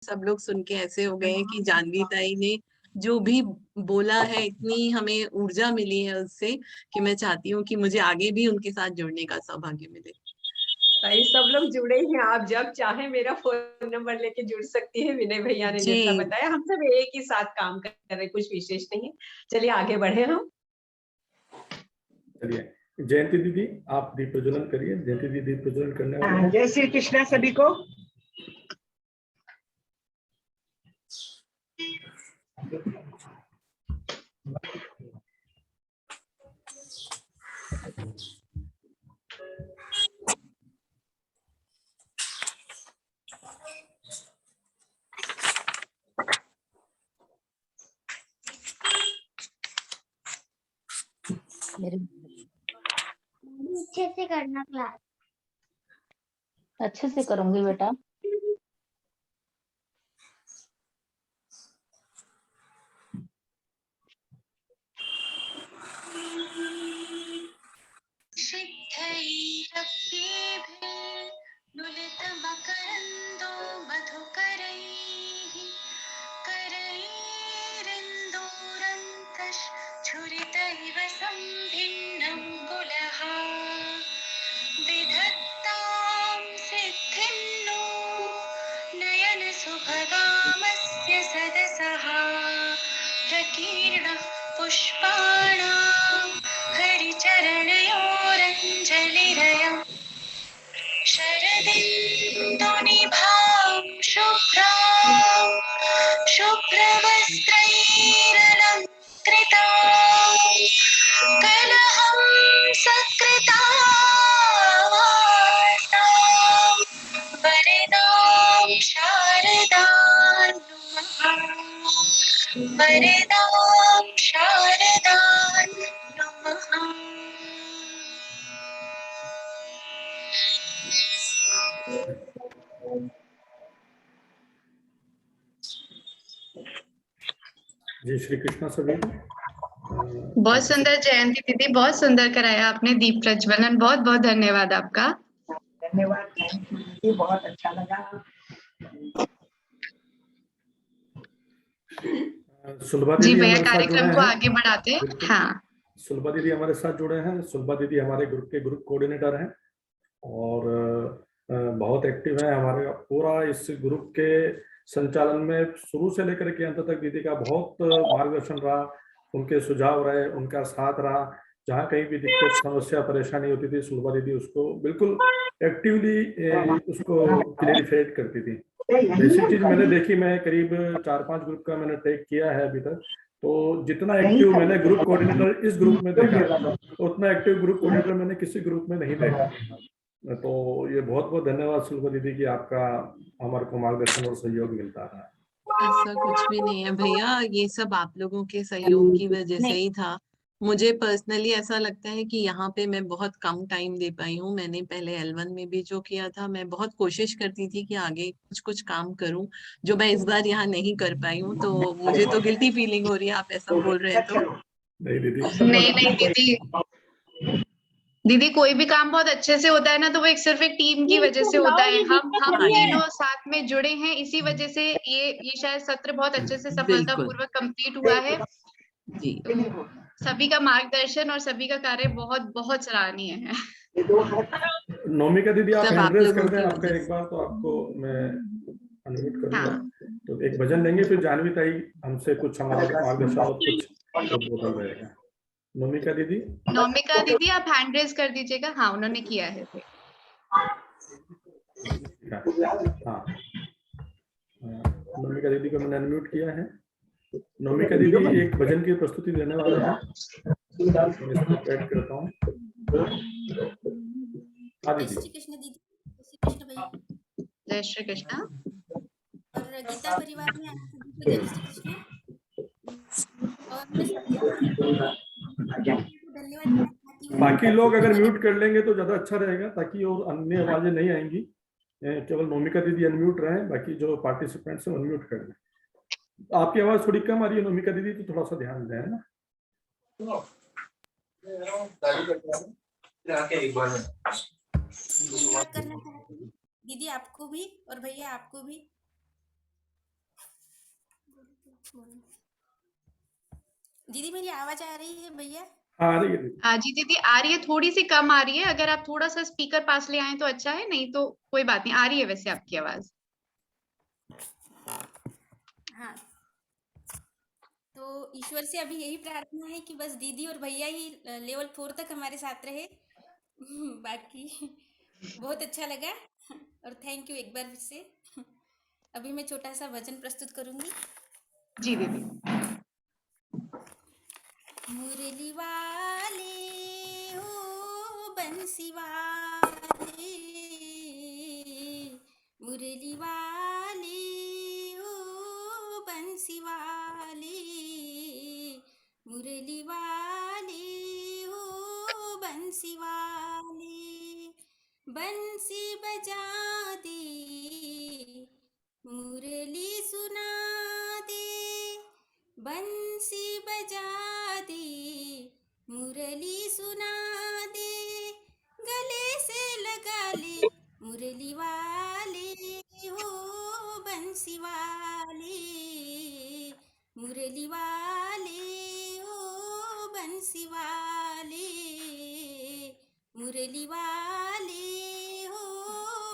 सब लोग सुन के ऐसे हो गए कि जानवी ताई ने जो भी बोला है, इतनी हमें ऊर्जा मिली है उससे कि मैं चाहती हूँ कि मुझे आगे भी उनके साथ जुड़ने का सौभाग्य मिले। ताई सब लोग जुड़े हैं, आप जब चाहे मेरा फोन नंबर लेके जुड़ सकती हैं। विनय भैया ने जैसा जी। बताया, हम सब एक ही साथ काम कर रहे हैं, कुछ विशेष नहीं है। चलिए आगे बढ़े हम। चलिए जयंती दीदी आप दीप प्रज्वलन करिए। जयंती दीदी दीप प्रज्वलन करने वाले हैं। जय श्री कृष्णा सभी को। अच्छे से करना क्लास। अच्छे से करूंगी बेटा। सिद्धैरप्येभिर्नुलितमकरन्दो मधुकरैः करैरेन्दोरन्तश्छुरितैव सम्भिन्नं पुलः विधत्तां सिद्धिन्नो नयनसुभगामस्य सदसः प्रकीर्णः पुष्पाणां हरिचरणयोरञ्जलिरयम् शरदिन्दुनिभां शुभ्रां शुभ्रवस्त्रैरलङ्कृतां कलहं सकृतां वरदां शारदां नमः। वरदां शारदां नमः। जय श्री कृष्णा सभी। बहुत सुंदर जयंती दीदी, बहुत सुंदर कराया आपने दीप प्रज्वलन। बहुत बहुत धन्यवाद आपका। धन्यवाद, थैंक यू दीदी, बहुत अच्छा लगा। सुलभा जी दीदी भैया, हमारे साथ जुड़े कार्यक्रम को हैं। आगे बढ़ाते हैं। हाँ, सुलभा दीदी हमारे साथ जुड़े हैं। सुलभा दीदी हमारे ग्रुप के ग्रुप कोऑर्डिनेटर हैं और बहुत एक्टिव है। हमारे पूरा इस ग्रुप के संचालन में शुरू से लेकर के अंत तक दीदी का बहुत मार्गदर्शन रहा, उनके सुझाव रहे, उनका साथ रहा। जहाँ कहीं भी दिक्कत समस्या परेशानी होती थी, सुलभा दीदी उसको बिल्कुल एक्टिवली उसको क्लियरिफाइड करती थी। बेसिक चीज मैंने देखी, मैं करीब 4-5 ग्रुप का मैंने टेक किया है अभी तक, तो जितना एक्टिव मैंने ग्रुप कोऑर्डिनेटर इस ग्रुप में देखा, उतना एक्टिव ग्रुप कोऑर्डिनेटर मैंने किसी ग्रुप में नहीं देखा। तो ये बहुत बहुत धन्यवाद सुलभा दीदी की, आपका हमारे को मार्गदर्शन और सहयोग मिलता रहा। ऐसा कुछ भी नहीं है भैया, ये सब आप लोगों के सहयोग की वजह से ही था। मुझे पर्सनली ऐसा लगता है कि यहाँ पे मैं बहुत कम टाइम दे पाई हूँ। मैंने पहले L1 में भी जो किया था, मैं बहुत कोशिश करती थी कि आगे कुछ कुछ काम करूं, जो मैं इस बार यहाँ नहीं कर पाई हूँ। तो मुझे तो गिल्टी फीलिंग हो रही है, आप ऐसा बोल रहे हैं तो। नहीं दीदी, नहीं दीदी, दीदी कोई भी काम बहुत अच्छे से होता है ना, तो वो सिर्फ एक टीम की वजह से होता है। हम तीनों साथ में जुड़े हैं, इसी वजह से ये शायद सत्र बहुत अच्छे से सफलतापूर्वक कंप्लीट हुआ है जी। सभी का मार्गदर्शन और सभी का कार्य बहुत बहुत सराहनीय है। नोमिका दीदी आप सब हैंड आप रेज लोगों कर दें की आपका वजह एक बार, तो आपको मैं अनम्यूट करूंगा। हाँ। तो एक भजन लेंगे, फिर जानवी ताई हमसे कुछ हमारा मार्गदर्शन और कुछ बोतल रहेगा। नोमिका दीदी आप हैंड रेज कर दीजिएगा। हाँ, उन्होंने किया है। हाँ, नोमिका दीदी को मैंने अनम्यूट किया है। नोमिका दीदी एक भजन की प्रस्तुति देने वाले हैं, मैं इसको ऐड करता हूँ। हाँ दीदी। जय श्री कृष्ण दीदी, जय श्री कृष्ण भैया। जय श्री कृष्ण। और गीता परिवार में आप सभी को जय श्री कृष्ण। और मैं सभी को धन्यवाद देना चाहती हूँ। बाकी लोग अगर म्यूट कर लेंगे तो ज्यादा अच्छा रहेगा, ताकि और अन्य आवाजें नहीं आएंगी। केवल नोमिका दीदी अनम्यूट रहे, बाकी जो पार्टिसिपेंट्स हैं अनम्यूट कर लें। आपकी आवाज थोड़ी कम आ रही है नोमिका दीदी, तो थोड़ा सा ध्यान दें, है ना। धन्यवाद करना चाहती हूँ दीदी, आपको भी और भैया आपको भी। दीदी मेरी आवाज आ रही है भैया? हाँ, आ रही है दीदी। हाँ जी दीदी आ रही है, थोड़ी सी कम आ रही है, अगर आप थोड़ा सा स्पीकर पास ले आए तो अच्छा है, नहीं तो कोई बात नहीं, आ रही है वैसे आपकी आवाज। हाँ, तो ईश्वर से अभी यही प्रार्थना है कि बस दीदी और भैया ही लेवल 4 तक हमारे साथ रहे। बाकी बहुत अच्छा लगा और थैंक यू एक बार फिर से। अभी मैं छोटा सा भजन प्रस्तुत करूंगी। जी दीदी। मुरली वाले हो बंसी वाले, मुरली वाले हो बंसी वाले, मुरली वाले हो बंसी वाले, बंसी बजा दे मुरली सुना दे, बंसी बजा दे मुरली सुना दे, गले से लगा ले मुरली वाले हो बंसी वाले, मुरली वाले हो बंसी वाले, मुरली वाले हो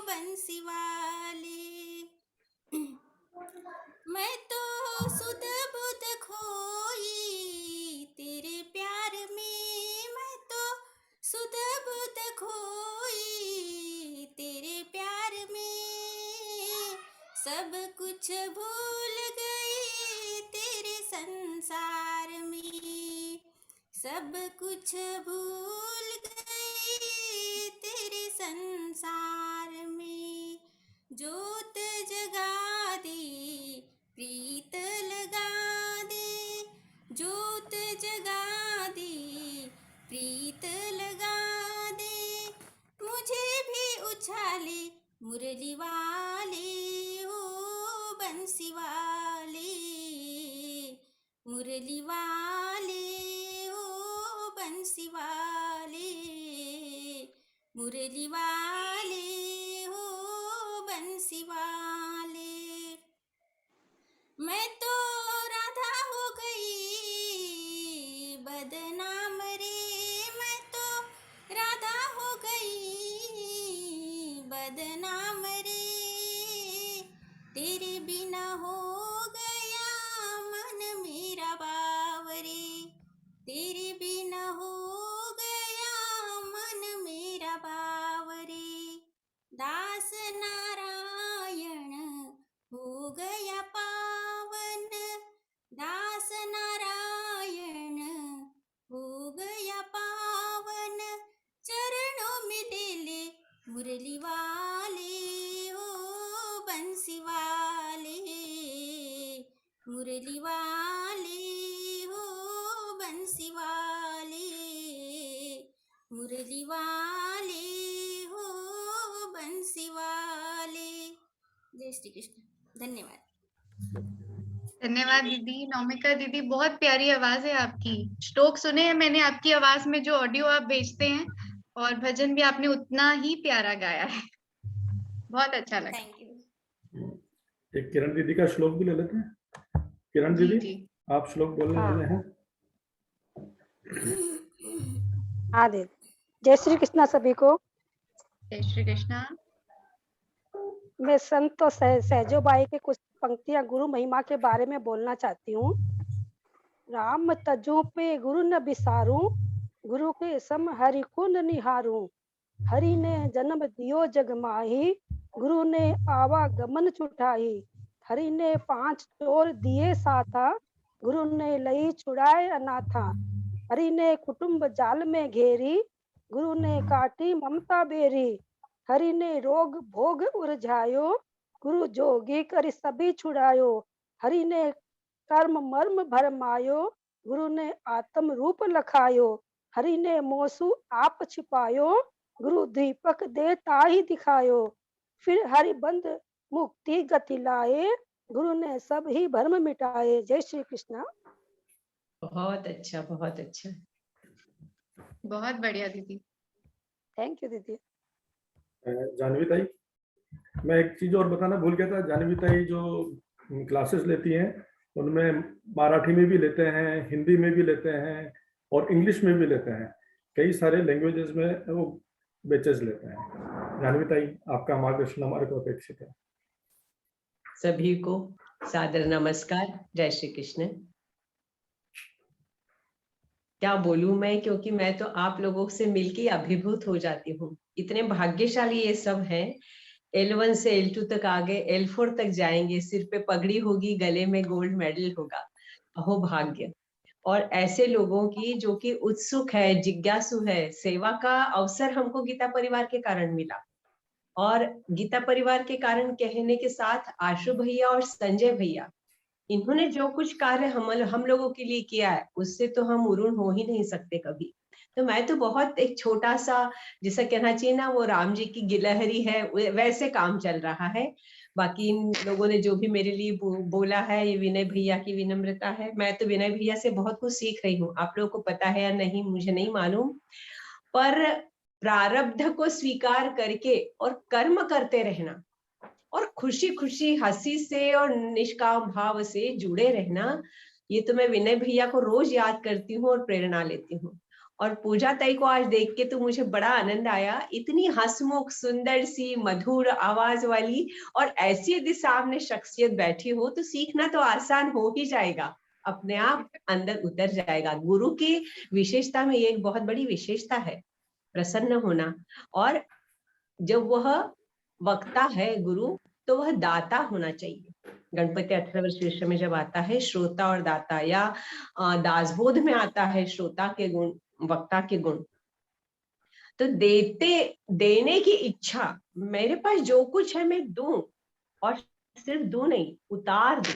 बंसी वाले। मैं तो सुध बुध खोई तेरे प्यार में, मैं तो सुध बुध खोई तेरे प्यार में, सब कुछ भूल गई तेरे संसार में, सब कुछ भूल गई तेरे संसार में, जोत जगा दे प्रीत लगा दे, जोत जगा दे प्रीत लगा दे, मुझे भी उछाले मुरली वाले हो बंसी वाले, मुरली वाले हो बंसी वाले, मुरली वाले हो बंसी वाले। मैं तो राधा हो गई बदनाम रे, मैं तो राधा हो गई बदनाम रे, तेरे बिना हो गया मन मेरा बावरे, तेरे बिना हो गया मन मेरा बावरे, दास नारायण हो गया पावन, दास नारायण हो गया पावन, चरणों में ले ले मुरली वाले हो बंसी वाले, मुरली वाले हो बंसी वाले, मुरली वाले हो बंसी वाले। जय श्री कृष्ण। धन्यवाद। धन्यवाद दीदी। नौमिका दीदी बहुत प्यारी आवाज है आपकी, श्लोक सुने हैं मैंने आपकी आवाज में जो ऑडियो आप भेजते हैं, और भजन भी आपने उतना ही प्यारा गाया है, बहुत अच्छा लगा। Thank you. एक किरण दीदी का श्लोक भी ले लेते हैं। किरण जी दीदी जी। आप श्लोक बोलने वाले हैं? हाँ दीदी, जय श्री कृष्णा सभी को। जय श्री कृष्णा। मैं संत तो सहजो बाई के कुछ पंक्तियां गुरु महिमा के बारे में बोलना चाहती हूँ। राम तजु पे गुरु न बिसारू, गुरु के सम हरि को न निहारू, हरि ने जन्म दियो जग माही, गुरु ने आवागमन छुटाई, हरि ने 5 चोर दिए साथा, गुरु ने लई छुड़ाए अनाथा, हरि ने कुटुंब जाल में घेरी, गुरु ने काटी ममता बेरी, हरि ने रोग भोग उरझायो, गुरु जोगी कर सभी छुड़ायो, हरि ने कर्म मर्म भरमायो, गुरु ने आत्म रूप लखायो, हरि ने मोसु आप छिपायो, गुरु दीपक दे ताही दिखायो, फिर हरि बंद मुक्ति गति लाए, गुरु ने सब ही भ्रम मिटाए। जय श्री कृष्णा। बहुत अच्छा, बहुत अच्छा। बहुत बढ़िया दीदी। थैंक यू दीदी। जानवी ताई, मैं एक चीज और बताना भूल गया था। जानवी ताई जो क्लासेस लेती हैं उनमें मराठी में भी लेते हैं, हिंदी में भी लेते हैं और इंग्लिश में भी लेते हैं। कई सारे लैंग्वेजेस में वो बैचेस लेते हैं। जानवी ताई, आपका मार्गदर्शन हमारे को अपेक्षित है। सभी को सादर नमस्कार, जय श्री कृष्ण। क्या बोलूं मैं, क्योंकि मैं तो आप लोगों से मिलके अभिभूत हो जाती हूँ। इतने भाग्यशाली ये सब हैं। L1 से L2 तक आ गए, L4 तक जाएंगे, सिर पे पगड़ी होगी, गले में गोल्ड मेडल होगा। अहो भाग्य। और ऐसे लोगों की जो कि उत्सुक है, जिज्ञासु है, सेवा का अवसर हमको गीता परिवार के कारण मिला। और गीता परिवार के कारण कहने के साथ आशु भैया और संजय भैया, इन्होंने जो कुछ कार्य हम लोगों के लिए किया है, उससे तो हम उरुण हो ही नहीं सकते कभी। तो मैं तो बहुत एक छोटा सा, जैसा कहना चाहिए ना, वो राम जी की गिलहरी है, वैसे काम चल रहा है। बाकी इन लोगों ने जो भी मेरे लिए बोला है, ये विनय भैया की विनम्रता है। मैं तो विनय भैया से बहुत कुछ सीख रही हूँ। आप लोगों को पता है या नहीं मुझे नहीं मालूम, पर प्रारब्ध को स्वीकार करके और कर्म करते रहना और खुशी खुशी हंसी से और निष्काम भाव से जुड़े रहना, ये तो मैं विनय भैया को रोज याद करती हूँ और प्रेरणा लेती हूँ। और पूजा ताई को आज देख के तो मुझे बड़ा आनंद आया। इतनी हंसमुख, सुंदर सी, मधुर आवाज वाली, और ऐसी यदि सामने शख्सियत बैठी हो तो सीखना तो आसान हो ही जाएगा, अपने आप अंदर उतर जाएगा। गुरु की विशेषता में ये एक बहुत बड़ी विशेषता है, प्रसन्न होना। और जब वह वक्ता है गुरु, तो वह दाता होना चाहिए। गणपति 18 वर्ष विश्व में जब आता है, श्रोता और दाता, या दासबोध में आता है श्रोता के गुण, वक्ता के गुण। तो देने की इच्छा, मेरे पास जो कुछ है मैं दूं, और सिर्फ दूं नहीं, उतार दूं।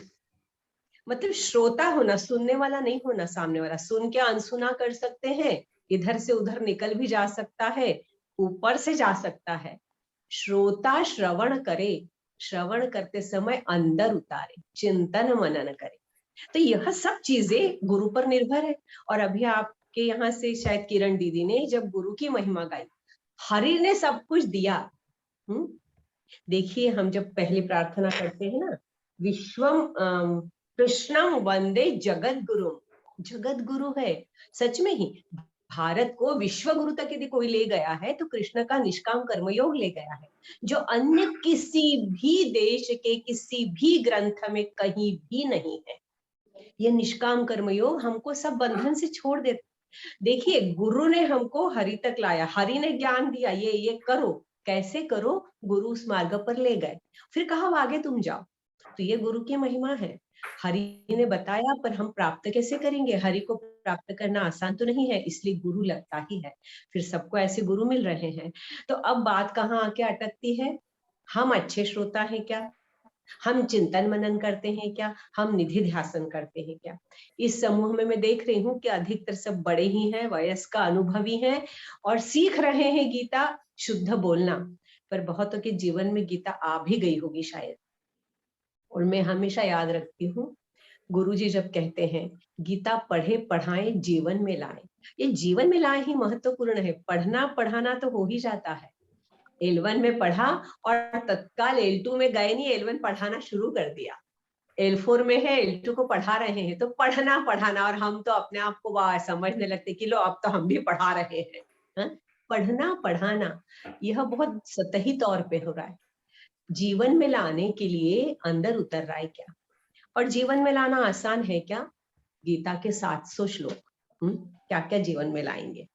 मतलब श्रोता होना, सुनने वाला नहीं होना। सामने वाला सुन के अनसुना कर सकते हैं, इधर से उधर निकल भी जा सकता है, ऊपर से जा सकता है। श्रोता श्रवण करे, श्रवण करते समय अंदर उतारे, चिंतन मनन करे। तो यह सब चीजें गुरु पर निर्भर है। और अभी आपके यहाँ से शायद किरण दीदी ने जब गुरु की महिमा गाई, हरि ने सब कुछ दिया। देखिए, हम जब पहली प्रार्थना करते हैं ना, विश्वम कृष्णम वंदे जगत गुरु, जगत गुरु है सच में ही। भारत को विश्व गुरु तक यदि कोई ले गया है तो कृष्ण का निष्काम कर्मयोग ले गया है, जो अन्य किसी भी देश के किसी भी ग्रंथ में कहीं भी नहीं है। ये निष्काम कर्मयोग हमको सब बंधन से छोड़ देता। देखिए, गुरु ने हमको हरि तक लाया, हरि ने ज्ञान दिया, ये करो, कैसे करो, गुरु उस मार्ग पर ले गए, फिर कहा आगे तुम जाओ। तो ये गुरु की महिमा है। हरि ने बताया, पर हम प्राप्त कैसे करेंगे? हरि को प्राप्त करना आसान तो नहीं है, इसलिए गुरु लगता ही है। फिर सबको ऐसे गुरु मिल रहे हैं। तो अब बात कहाँ आके अटकती है? हम अच्छे श्रोता हैं क्या? हम चिंतन मनन करते हैं क्या? हम निधि ध्यासन करते हैं क्या? इस समूह में मैं देख रही हूँ कि अधिकतर सब बड़े ही हैं, वयस्क, अनुभवी हैं और सीख रहे हैं गीता शुद्ध बोलना। पर बहुतों के जीवन में गीता आ भी गई होगी शायद। और मैं हमेशा याद रखती हूँ, गुरुजी जब कहते हैं गीता पढ़े पढ़ाए जीवन में लाए, ये जीवन में लाए ही महत्वपूर्ण है। पढ़ना पढ़ाना तो हो ही जाता है। L1 में पढ़ा और तत्काल L2 में गए नहीं, L1 पढ़ाना शुरू कर दिया। L4 में है, L2 को पढ़ा रहे हैं, तो पढ़ना पढ़ाना। और हम तो अपने आप को समझने लगते कि लो अब तो हम भी पढ़ा रहे हैं। पढ़ना पढ़ाना यह बहुत सतही तौर पे हो रहा है। जीवन में लाने के लिए अंदर उतर रहा है क्या? और जीवन में लाना आसान है क्या? गीता के 700 श्लोक क्या क्या जीवन में लाएंगे?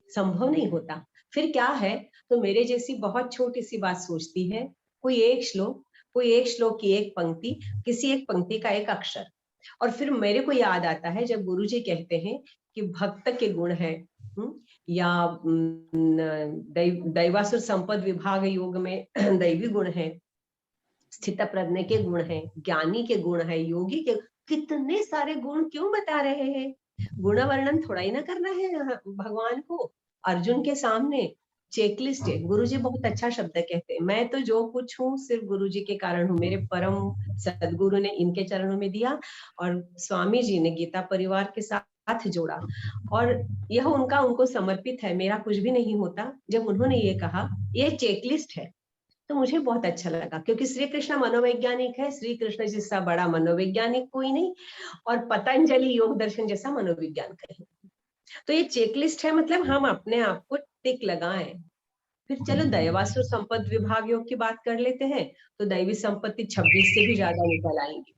संभव नहीं होता। फिर क्या है? तो मेरे जैसी बहुत छोटी सी बात सोचती है, कोई एक श्लोक की एक पंक्ति, किसी एक पंक्ति का एक अक्षर। और फिर मेरे को याद आता है जब गुरुजी कहते हैं कि भक्त के गुण है, या दैवासुर संपद विभाग योग में दैवी गुण है, स्थित प्रज्ञ के गुण है, ज्ञानी के गुण है, योगी के, कितने सारे गुण क्यों बता रहे हैं? गुण वर्णन थोड़ा ही ना करना है भगवान को। अर्जुन के सामने चेकलिस्ट है। गुरुजी बहुत अच्छा शब्द कहते हैं, मैं तो जो कुछ हूँ सिर्फ गुरुजी के कारण हूँ। मेरे परम सदगुरु ने इनके चरणों में दिया और स्वामी जी ने गीता परिवार के साथ जोड़ा, और यह उनको समर्पित है। मेरा कुछ भी नहीं होता। जब उन्होंने ये कहा, ये चेकलिस्ट है, तो मुझे बहुत अच्छा लगा, क्योंकि श्री कृष्ण मनोवैज्ञानिक है, श्री कृष्ण जैसा बड़ा मनोवैज्ञानिक कोई नहीं, और पतंजलि योग दर्शन जैसा मनोविज्ञान कहीं। तो ये चेकलिस्ट है, मतलब हम अपने आप को टिक लगाएं। फिर चलो दैवासुर संपत्ति विभाग योग की बात कर लेते हैं, तो दैवी संपत्ति 26 से भी ज्यादा निकल आएंगी,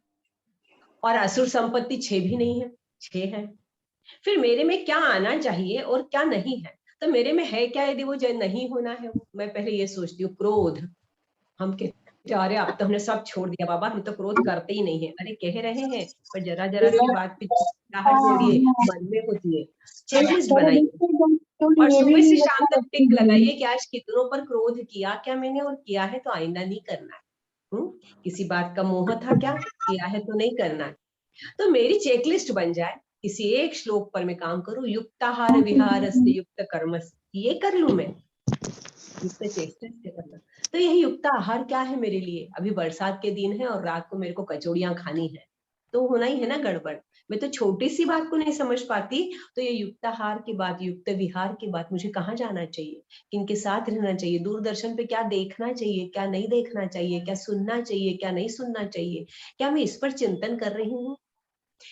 और असुर संपत्ति 6 भी नहीं है, 6 है। फिर मेरे में क्या आना चाहिए और क्या नहीं है, तो मेरे में है क्या यदि वो नहीं होना है, मैं पहले ये सोचती हूँ, क्रोध। हम कहते अरे अब तो हमने सब छोड़ दिया बाबा, हम तो क्रोध करते ही नहीं है। अरे कह रहे हैं, पर जरा जरा सी बात पे चिड़चिड़ाहट होती है, मन में होती है। चेकलिस्ट बनाइए और सुबह से शाम तक टिक लगाइए कि आज कितनों पर क्रोध किया क्या मैंने, और किया है तो आइंदा नहीं करना है। किसी बात का मोह था क्या, किया है तो नहीं करना है। तो मेरी चेकलिस्ट बन जाए, किसी एक श्लोक पर मैं काम करूं, युक्ताहार विहारस्य युक्त कर्मस्, ये कर लूं मैं, युक्त चेष्टा से करना। तो यही युक्त आहार क्या है मेरे लिए, अभी बरसात के दिन है और रात को मेरे को कचौड़ियां खानी है, तो होना ही है ना गड़बड़। मैं तो छोटी सी बात को नहीं समझ पाती, तो ये युक्त आहार की बात, युक्त विहार की बात, मुझे कहाँ जाना चाहिए, किनके साथ रहना चाहिए, दूरदर्शन पे क्या देखना चाहिए, क्या नहीं देखना चाहिए, क्या सुनना चाहिए, क्या नहीं सुनना चाहिए, क्या मैं इस पर चिंतन कर रही हूँ।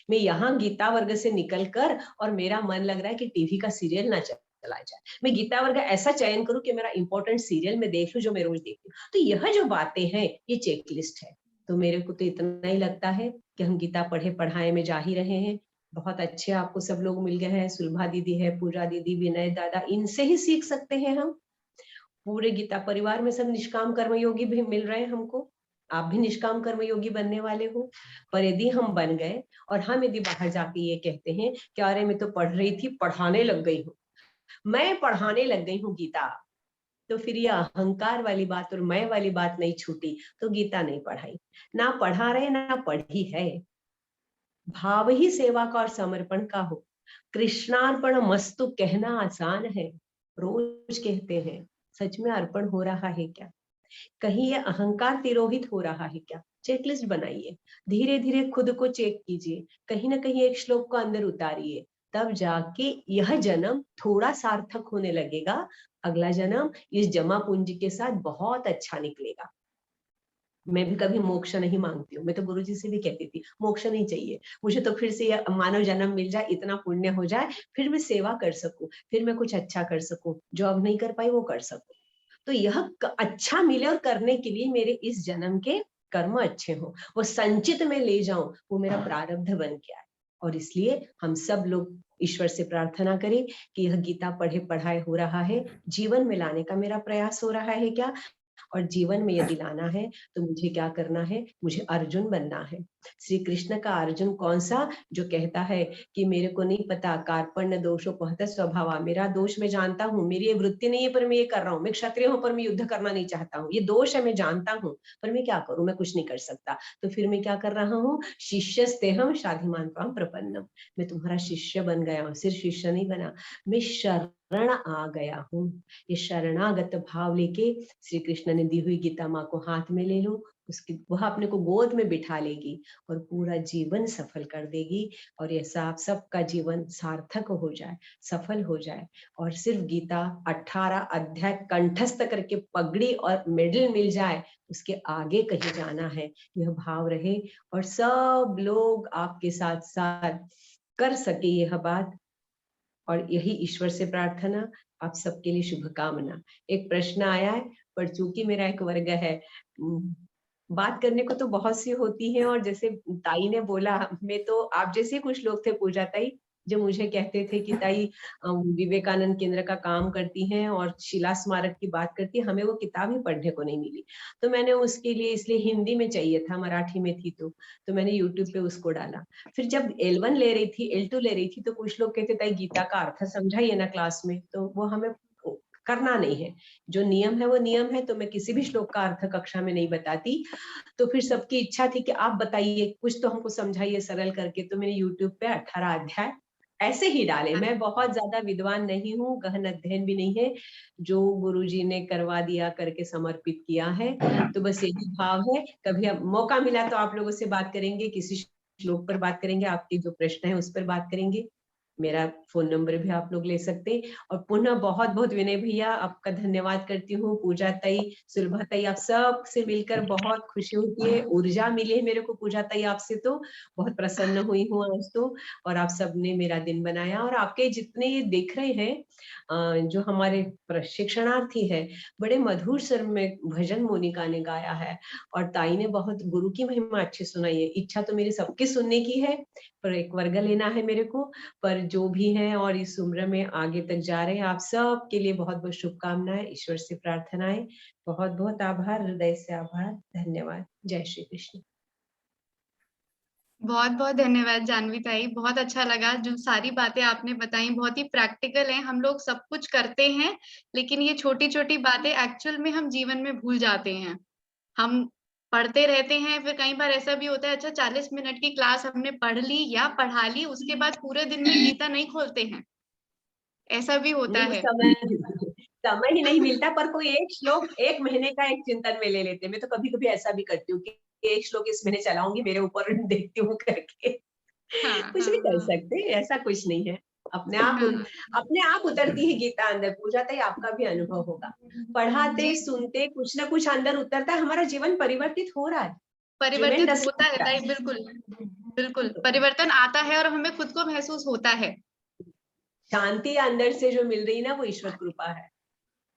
मैं यहाँ गीता वर्ग से निकलकर और मेरा मन लग रहा है कि टीवी का सीरियल ना चला जाए, मैं गीता वर्ग ऐसा चयन करूं कि मेरा इंपॉर्टेंट सीरियल में देख लूं जो मैं रोज देखती हूँ। तो यह जो बातें हैं ये चेकलिस्ट है। तो मेरे को तो इतना ही लगता है कि हम गीता पढ़े पढ़ाए में जा ही रहे हैं। बहुत अच्छे आपको सब लोग मिल गए हैं, सुलभा दीदी है, पूजा दीदी, विनय दादा, इनसे ही सीख सकते हैं हम। पूरे गीता परिवार में सब निष्काम कर्मयोगी भी मिल रहे हैं हमको, आप भी निष्काम कर्मयोगी बनने वाले हो। पर यदि हम बन गए और हम यदि बाहर जाके ये कहते हैं कि अरे मैं तो पढ़ रही थी, पढ़ाने लग गई हूँ, मैं पढ़ाने लग गई हूँ गीता, तो फिर ये अहंकार वाली बात और मैं वाली बात नहीं छूटी, तो गीता नहीं पढ़ाई, ना पढ़ा रहे ना पढ़ी है। भाव ही सेवा का और समर्पण का हो। कृष्णार्पण मस्तु कहना आसान है, रोज कहते हैं, सच में अर्पण हो रहा है क्या, कहीं ये अहंकार तिरोहित हो रहा है क्या। चेकलिस्ट बनाइए, धीरे धीरे खुद को चेक कीजिए, कहीं ना कहीं एक श्लोक को अंदर उतारिए, तब जाके यह जन्म थोड़ा सार्थक होने लगेगा। अगला जन्म इस जमा पूंजी के साथ बहुत अच्छा निकलेगा। मैं भी कभी मोक्ष नहीं मांगती हूँ, मैं तो गुरुजी से भी कहती थी मोक्ष नहीं चाहिए मुझे, तो फिर से मानव जन्म मिल जाए, इतना पुण्य हो जाए, फिर मैं सेवा कर सकूं, फिर मैं कुछ अच्छा कर सकूं, जो अब नहीं कर पाई वो कर सकूं। तो यह अच्छा मिले और करने के लिए मेरे इस जन्म के कर्म अच्छे हो, वो संचित में ले जाऊं, वो मेरा प्रारब्ध बन के आए। और इसलिए हम सब लोग ईश्वर से प्रार्थना करें कि यह गीता पढ़े पढ़ाए हो रहा है, जीवन में लाने का मेरा प्रयास हो रहा है क्या, और जीवन में यदि लाना है तो मुझे क्या करना है, मुझे अर्जुन बनना है। श्री कृष्ण का अर्जुन कौन सा, जो कहता है कि मेरे को नहीं पता, कार्पण्य दोषोपहत स्वभाव, मेरा दोष मैं जानता हूँ, मेरी ये वृत्ति नहीं है पर मैं ये कर रहा हूँ, मैं क्षत्रिय हूँ पर मैं युद्ध करना नहीं चाहता हूँ, ये दोष है मैं जानता हूँ, पर मैं क्या करूँ, मैं कुछ नहीं कर सकता। तो फिर मैं क्या कर रहा हूँ, शिष्यस्तेहम शाधिमान त्वाम प्रपन्नम, मैं तुम्हारा शिष्य बन गया हूँ, सिर्फ शिष्य नहीं बना, मैं शरण आ गया हूँ। ये शरणागत भाव लेके श्री कृष्ण ने दी हुई गीता माँ को हाथ में ले लो, उसकी वह अपने को गोद में बिठा लेगी और पूरा जीवन सफल कर देगी, और ऐसा आप सबका जीवन सार्थक हो जाए, सफल हो जाए, और सिर्फ गीता 18 अध्याय कंठस्थ करके पगड़ी और मेडल मिल जाए, उसके आगे कहीं जाना है, यह भाव रहे, और सब लोग आपके साथ साथ कर सके यह बात। और यही ईश्वर से प्रार्थना, आप सबके लिए शुभकामना। एक प्रश्न आया है, पर चूंकि मेरा एक वर्ग है, बात करने को तो बहुत सी होती है, और जैसे ताई ने बोला, मैं तो आप जैसे कुछ लोग थे पूजा ताई, जो मुझे कहते थे कि ताई विवेकानंद केंद्र का काम करती हैं और शिला स्मारक की बात करती है, हमें वो किताब ही पढ़ने को नहीं मिली। तो मैंने उसके लिए, इसलिए हिंदी में चाहिए था, मराठी में थी तो मैंने यूट्यूब पे उसको डाला। फिर जब L1 ले रही थी, L2 ले रही थी, तो कुछ लोग कहते ताई गीता का अर्थ समझाइए ना क्लास में, तो वो हमें करना नहीं है, जो नियम है वो नियम है, तो मैं किसी भी श्लोक का अर्थ कक्षा में नहीं बताती। तो फिर सबकी इच्छा थी कि आप बताइए, कुछ तो हमको समझाइए सरल करके, तो मैंने यूट्यूब पे 18 अध्याय ऐसे ही डाले। मैं बहुत ज्यादा विद्वान नहीं हूँ, गहन अध्ययन भी नहीं है, जो गुरुजी ने करवा दिया करके समर्पित किया है। तो बस यही भाव है, कभी अब मौका मिला तो आप लोगों से बात करेंगे, किसी श्लोक पर बात करेंगे, आपके जो प्रश्न है उस पर बात करेंगे। मेरा फोन नंबर भी आप लोग ले सकते हैं। और पुनः बहुत बहुत विनय भैया आपका धन्यवाद करती हूँ, पूजा ताई, सुलभा ताई, आप सब से मिलकर बहुत खुशी होती है, ऊर्जा मिली है मेरे को पूजा ताई आपसे, तो बहुत प्रसन्न हुई हूँ आज तो। और आप सबने मेरा दिन बनाया, और आपके जितने ये देख रहे हैं जो हमारे प्रशिक्षणार्थी है, बड़े मधुर स्वर में भजन मोनिका ने गाया है, और ताई ने बहुत गुरु की महिमा अच्छी सुनाई है। इच्छा तो मेरी सबकी सुनने की है, पर एक वर्ग लेना है मेरे को, पर जो भी है और इस उम्र में आगे तक जा रहे हैं, आप सब के लिए बहुत बहुत शुभकामनाएं, ईश्वर से प्रार्थनाएं, बहुत बहुत आभार, हृदय से आभार, धन्यवाद। जय श्री कृष्ण। बहुत बहुत धन्यवाद जानवी ताई, बहुत अच्छा लगा। जो सारी बातें आपने बताई बहुत ही प्रैक्टिकल हैं। हम लोग सब कुछ करते हैं, लेकिन ये छोटी छोटी बातें एक्चुअल में हम जीवन में भूल जाते हैं। हम पढ़ते रहते हैं, फिर कई बार ऐसा भी होता है, अच्छा 40 मिनट की क्लास हमने पढ़ ली या पढ़ा ली, उसके बाद पूरे दिन में गीता नहीं खोलते हैं, ऐसा भी होता नहीं, वो है। समय ही नहीं मिलता, पर कोई एक श्लोक एक महीने का एक चिंतन में ले लेते हैं। मैं तो कभी कभी ऐसा भी करती हूँ कि एक श्लोक इस महीने चलाऊंगी, मेरे ऊपर देखती हूँ करके। हाँ, कुछ भी कर सकते हैं, ऐसा कुछ नहीं है। अपने आप उतरती है गीता अंदर। पूजा ताई आपका भी अनुभव होगा, पढ़ाते सुनते कुछ ना कुछ अंदर उतरता है, हमारा जीवन परिवर्तित हो रहा है, परिवर्तित Tremendous होता है होता ताई, है। बिल्कुल बिल्कुल परिवर्तन आता है और हमें खुद को महसूस होता है। शांति अंदर से जो मिल रही है ना, वो ईश्वर कृपा है।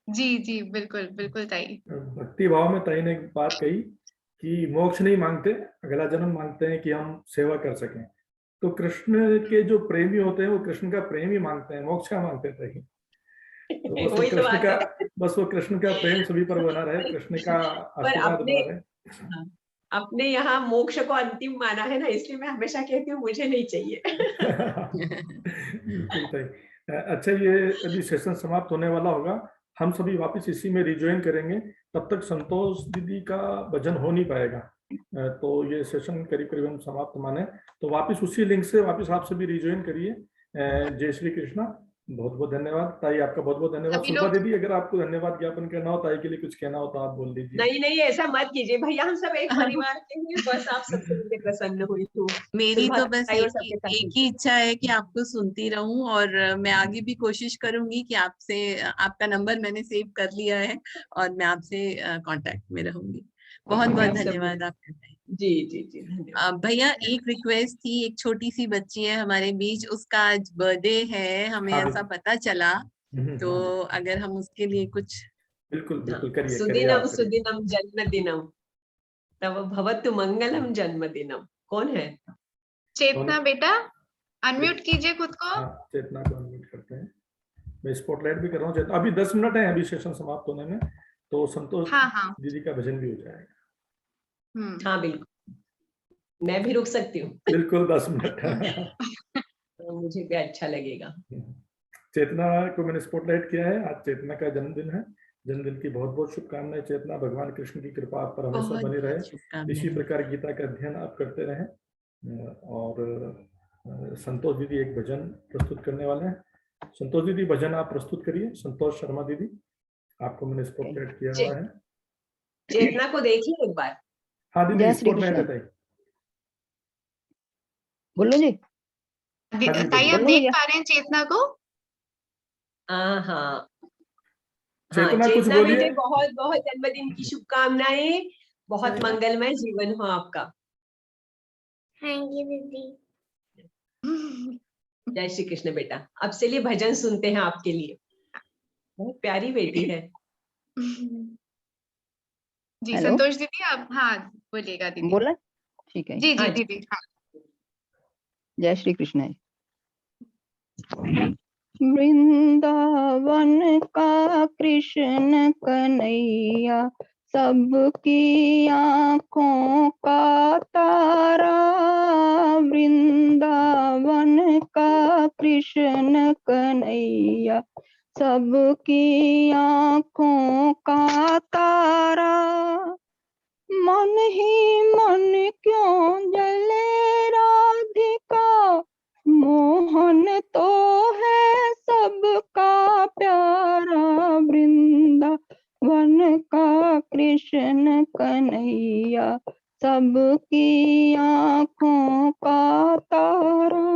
जी जी, बिल्कुल बिल्कुल ताई। भक्ति भाव में ताई ने एक बात कही कि मोक्ष नहीं मांगते, अगला जन्म मांगते हैं कि हम सेवा कर सकें। तो कृष्ण के जो प्रेमी होते हैं वो कृष्ण का प्रेम ही मांगते हैं, मोक्ष का मांगते हैं। तो बस वो वही तो कृष्ण बात का है। बस वो कृष्ण का प्रेम सभी पर बना रहे, कृष्ण का पर आशीर्वाद अपने बना रहे। अपने यहाँ मोक्ष को अंतिम माना है ना, इसलिए मैं हमेशा कहती हूँ मुझे नहीं चाहिए। बिल्कुल सही। अच्छा, ये अभी सेशन समाप्त होने वाला होगा, हम सभी वापस इसी में रिज्वाइन करेंगे। तब तक संतोष दीदी का भजन हो नहीं पाएगा, तो ये सेशन करीब करीब हम समाप्त माने, तो वापस उसी लिंक से वापस आप सभी रिज्वाइन करिए। जय श्री कृष्णा। बहुत बहुत धन्यवाद ताई, आपका बहुत बहुत धन्यवाद। सभी सुल्पा लोग दीदी, अगर आपको धन्यवाद ज्ञापन करना हो, ताई के लिए कुछ कहना हो तो आप बोल दीजिए। नहीं नहीं, ऐसा मत कीजिए भैया, हम सब एक परिवार के हैं, बस आप सबसे मिलकर प्रसन्न हुई हूँ। मेरी तो बस ताई और सबके साथ एक ही इच्छा है कि आपको सुनती रहूं, और मैं आगे भी कोशिश करूंगी कि आपसे, आपका नंबर मैंने सेव कर लिया है और मैं आपसे कांटेक्ट में रहूंगी। बहुत बहुत आप सब धन्यवाद आपका। जी जी जी, धन्यवाद। भैया एक रिक्वेस्ट थी, एक छोटी सी बच्ची है हमारे बीच, उसका आज बर्थडे है, हमें हाँ ऐसा पता चला, तो हाँ, अगर हम उसके लिए कुछ। बिल्कुल बिल्कुल, करिए करिए, सुदिनम आप करिए। सुदिनम जन्मदिनम तव भवतु मंगलम जन्मदिनम। कौन है? चेतना बेटा, अनम्यूट कीजिए खुद को। हाँ, चेतना को अनम्यूट करते हैं। मैं स्पॉटलाइट भी कर रहा हूँ चेतना। अभी 10 मिनट है अभी सेशन समाप्त होने में, तो संतोष हाँ हाँ। दीदी का भजन भी हो जाएगा। हाँ बिल्कुल, मैं भी रुक सकती हूँ। बिल्कुल 10 मिनट। तो मुझे भी अच्छा लगेगा। चेतना को मैंने स्पॉटलाइट किया है, आज चेतना का जन्मदिन है। जन्मदिन की बहुत बहुत शुभकामनाएं चेतना, भगवान कृष्ण की कृपा आप पर हमेशा बहुत बनी रहे, बहुत शुभकामनाएं। इसी प्रकार गीता का अध्ययन आप करते रहें। और संतोष दीदी एक भजन प्रस्तुत करने वाले हैं। संतोष दीदी भजन आप प्रस्तुत करिए। संतोष शर्मा दीदी, आपको मैंने स्पॉटलाइट किया हुआ है। चेतना को देखिए एक बार। हाँ दीदी, जय श्री स्पॉटलाइट है कृष्ण। ताई। बोलो जी। हाँ जी, ताई आप बोलो देख भैया। पा रहे हैं चेतना को? हाँ हाँ हाँ, चेतना कुछ चेतना बोलिए। बेटे, बहुत बहुत जन्मदिन की शुभकामनाएं, बहुत मंगलमय जीवन हो आपका। हाँ जी दीदी। जय श्री कृष्ण बेटा। अब चलिए भजन सुनते हैं आपके लिए, बहुत प्यारी बेटी है। जी हेलो, संतोष दीदी, आप हाँ बोलिएगा दीदी। बोला? ठीक है। जी जी हाँ जी। दीदी, हाँ। जय श्री कृष्ण। वृंदावन का कृष्ण कन्हैया, सबकी आँखों का तारा। वृंदावन का कृष्ण कन्हैया, सबकी आँखों का तारा। मन ही मन क्यों जले राधिका, मोहन तो है सबका प्यारा। वृंदावन का कृष्ण कन्हैया, सबकी आँखों का तारा।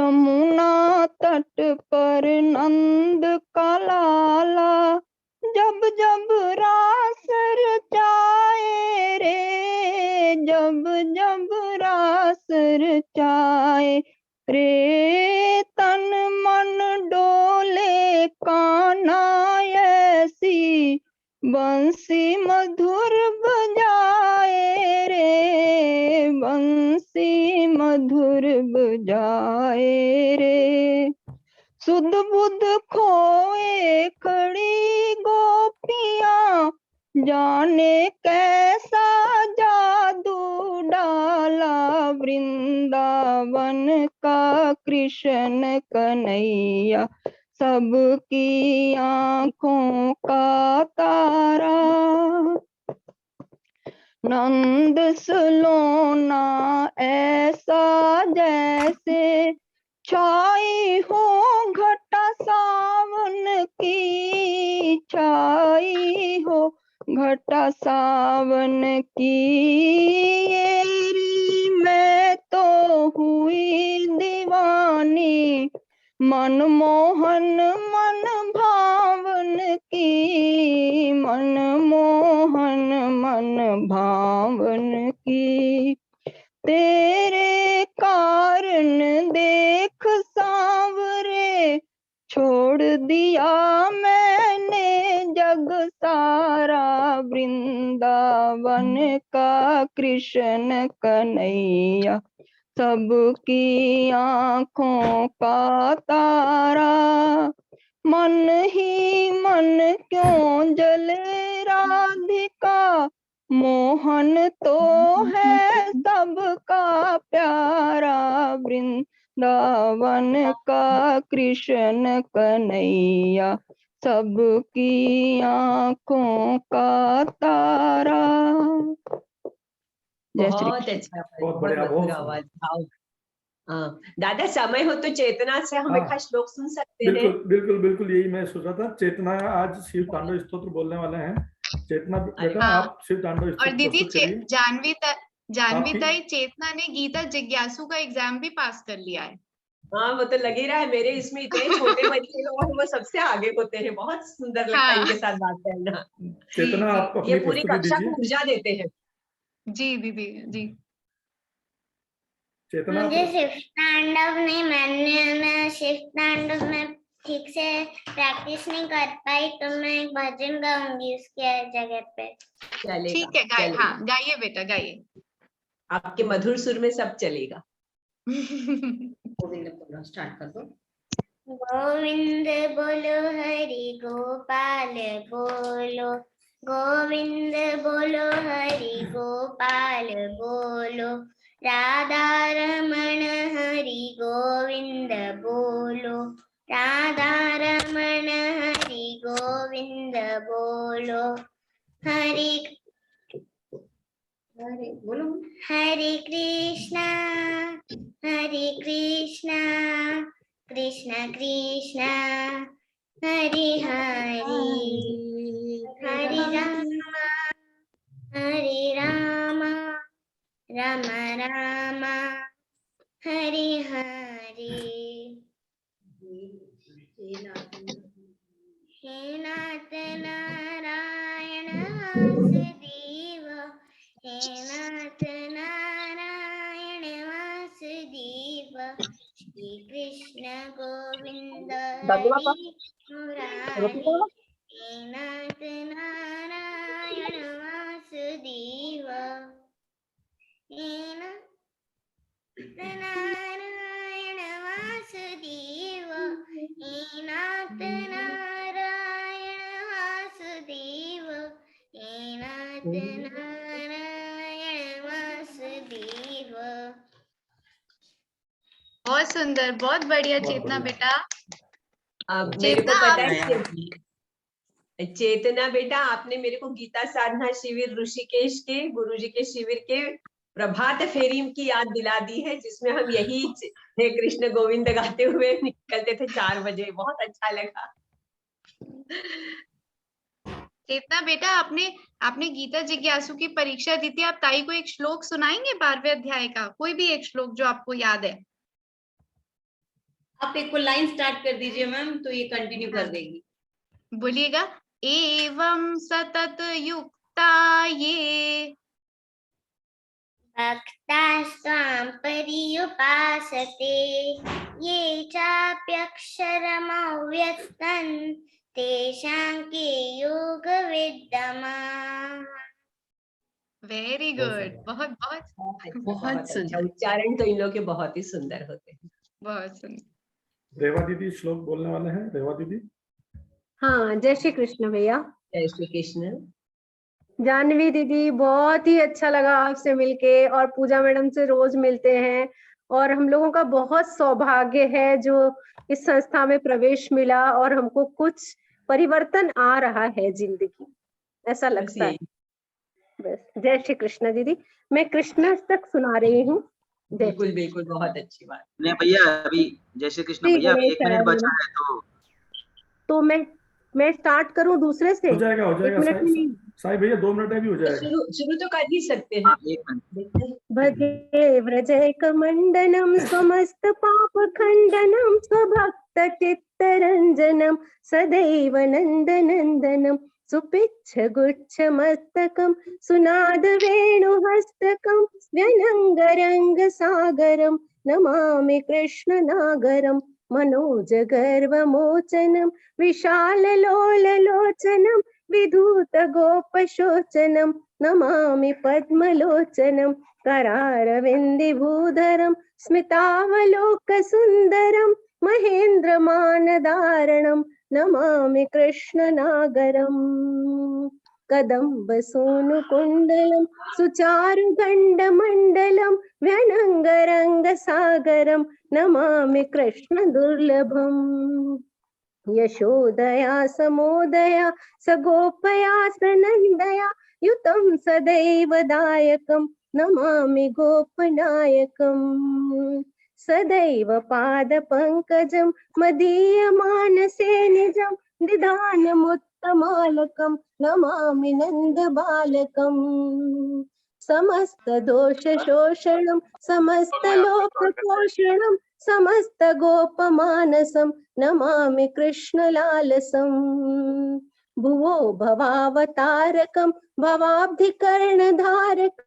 यमुना तट पर नंद का लाला, जब जब रास रचाए रे, जब जब रास रचाए रे, तन मन डोले कान्हा ऐसी, बंसी मधुर बजाए रे, बंसी मधुर बजाए रे। सुध बुध खोए खड़ी गोपियां, जाने कैसा जादू डाला, वृंदावन का कृष्ण कन्हैया, सबकी आंखों का तारा। नंद सलोना ऐसा जैसे, छाई हो घटा सावन की, छाई हो घटा सावन की, ये री मैं तो हुई दीवानी, मनमोहन मन भावन की, मनमोहन मन भावन की। तेरे कारण देख सांवरे, छोड़ दिया मैंने जग सारा, वृंदावन का कृष्ण कन्हैया, सबकी आंखों का तारा। मन ही मन क्यों जले राधिका, मोहन तो है सबका प्यारा, वृंदावन का कृष्ण कन्हैया, सबकी आंखों का तारा। जय श्री बहुत कृष्ण। अच्छा, बहुत बढ़िया, मधुर बहुत आवाज, भाव। हाँ दादा, समय हो तो चेतना से हम एक हाँ। श्लोक सुन सकते हैं? बिल्कुल बिल्कुल बिल्कुल, यही मैं सोच रहा था। चेतना आज शिव तांडव स्तोत्र बोलने वाले हैं। चेतना बेटा, हाँ। आप शिव तांडव और स्तोत्र दीदी प्रस्तुत करिए। जानवी आपकी- ताई, चेतना ने गीता जिज्ञासु का एग्जाम भी पास कर लिया है। हाँ, वो तो लग ही रहा है। मेरे इसमें इतने छोटे बच्चे लोग और वो सबसे आगे होते हैं। बहुत सुंदर लगता है हाँ। इनके साथ बात करना। चेतना, आप ये अपनी पूरी प्रस्तुति कक्षा को दीजिए। ऊर्जा देते हैं। जी दीदी जी। चेतना, मुझे शिव तांडव नहीं, मैं शिव तांडव में ठीक से प्रैक्टिस नहीं कर पाई, तो मैं एक भजन गाऊंगी उसके जगह पे। चलेगा, ठीक है, चलेगा। हाँ गाइए बेटा, गाइए। आपके मधुर सुर में सब चलेगा। स्टार्ट कर दो। गोविंद बोलो हरि गोपाल बोलो, गोविंद बोलो हरि गोपाल बोलो, राधा रमण हरि गोविंद बोलो, राधा रमण हरि गोविंद बोलो, हरि बोलो, हरे कृष्णा कृष्ण कृष्ण हरे हरे, हरे राम राम राम हरे हरे। हे नाथ नारायण वासुदेव, हे नाथ नारायण वासुदेव, श्री कृष्ण गोविंद हरि मुरारी, हे नाथ नारायण वासुदेव, हे नाथ नारायण वासुदेव, हे नाथ नारायण वासुदेव, हे नाथ नारायण वासुदेव। बहुत सुंदर, बहुत बढ़िया चेतना बेटा। मेरे को पता है चेतना बेटा, आपने मेरे को गीता साधना शिविर ऋषिकेश के गुरुजी के शिविर के प्रभात फेरी की याद दिला दी है, जिसमें हम यही हे कृष्ण गोविंद गाते हुए निकलते थे 4 बजे। बहुत अच्छा लगा। चेतना बेटा, आपने गीता जिज्ञासु की परीक्षा दी थी। आप ताई को एक श्लोक सुनाएंगे 12वें अध्याय का, कोई भी एक श्लोक जो आपको याद है? आप एक को लाइन स्टार्ट कर दीजिए मैम, तो ये कंटिन्यू कर देगी। बोलिएगा। एवं सतत युक्ता ये भक्तास्त्वां पर्युपासते ये चाप्यक्षरमव्यक्तं तेषां के योगविद्यमाः। वेरी गुड, बहुत बहुत बहुत अच्छा, सुंदर। उच्चारण तो इन लोग के बहुत ही सुंदर होते हैं। बहुत सुंदर। रेवा दीदी श्लोक बोलने वाले हैं। रेवा दीदी। हाँ, जय श्री कृष्ण भैया। जय श्री कृष्ण। जानवी दीदी, बहुत ही अच्छा लगा आपसे मिलके, और पूजा मैडम से रोज मिलते हैं, और हम लोगों का बहुत सौभाग्य है जो इस संस्था में प्रवेश मिला, और हमको कुछ परिवर्तन आ रहा है जिंदगी, ऐसा लगता है। बस, जय श्री कृष्ण दीदी। मैं कृष्ण तक सुना रही हूँ। बिल्कुल बिल्कुल, बहुत अच्छी बात। नहीं भैया, अभी जय श्री कृष्ण भैया, अभी 1 मिनट बचा है तो मैं स्टार्ट करूं दूसरे से? हो जाएगा, हो जाएगा। 1 मिनट में नहीं। साई भैया 2 मिनट में भी हो जाएगा। शुरू तो कर ही सकते हैं। 1 मिनट। भजे व्रजैकमण्डनं स्वमस्त पापखण्डनं स्वभक्तचित्तरञ्जनं सदैव नन्दनन्दनं सुपिच्छगुच्छमस्तकं सुनादवेणुहस्तकं व्यनङ्गरङ्गसागरं नमामि कृष्णनागरं मनोजगर्वमोचनं विशाललोललोचनं विधूतगोपशोचनं नमामि पद्मलोचनं करारविन्दिभूधरं स्मितावलोकसुन्दरं महेन्द्रमानधारणं नमामि कृष्णनागरम् कदम्बसूनुकुण्डलं सुचारुगण्डमण्डलं व्यनङ्गरङ्गसागरं नमामि कृष्णदुर्लभम् यशोदया समोदया सगोपया सनन्दया युतं सदैव दायकं नमामि गोपनायकम् सदैव पादपङ्कजं मदीयमानसे निजं निधानमुत्तमालकं नमामि नन्दबालकम् समस्तदोषशोषणं समस्तलोकपोषणं समस्तगोपमानसं नमामि कृष्णलालसम् भुवो भवावतारकं भवाब्धिकर्णधारकं